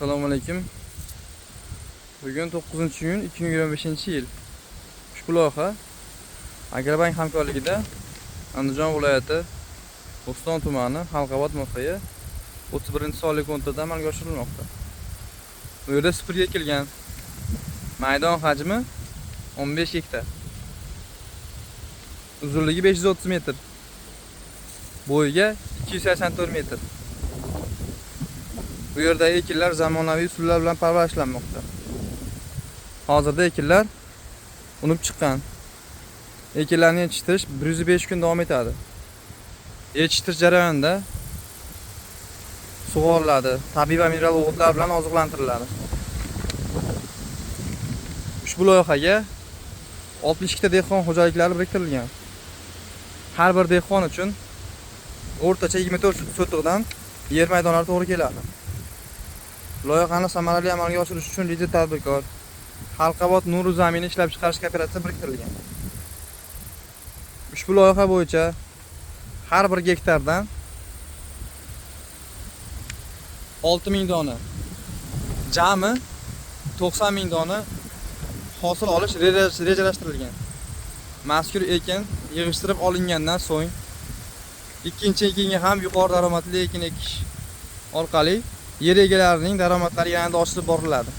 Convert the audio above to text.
Assalomu alaykum. Bugun 9-iyun 2025-yil. Ushbu loyiha Agrobank hamkorligida Andijon viloyati Bo'ston tumani Halqabod mavqei 31-sonli kontirda amalga oshirilmoqda. Bu yerda supurgi ekilgan. Maydon hajmi 15 gektar. Uzunligi 530 metr. Bo'yiga 284 metr. Bu yerdagi ekinlar zamonaviy usullar bilan parvarishlanmoqda. Hozirda ekinlar unib chiqqan. Ekinlarni yetishtirish 105 kun davom etadi. Yetishtirish jarayonida sug'oriladi, tabiiy va mineral o'g'itlar bilan oziqlantiriladi. Ushbu loyihaga 62 ta dehqon xo'jaliklari biriktirilgan. Har bir dehqon uchun o'rtacha 24 sotiqdan yer maydonlari to'g'ri keladi. Loyihani samarali amalga oshirish uchun lider tadbirkor Halqabod Nuru zamin ishlab chiqarish kooperatsiyasi biriktirilgan. Ushbu loyiha bo'yicha har bir gektardan 6000 dona, jami 90000 dona hosil olish rejalashtirilgan. Mazkur ekin yig'ishtirib olingandan so'ng ikkinchi ekinga ham yuqori daromadli ekin ekish orqali yer egalarining daromadlari yanada oshirib boriladi.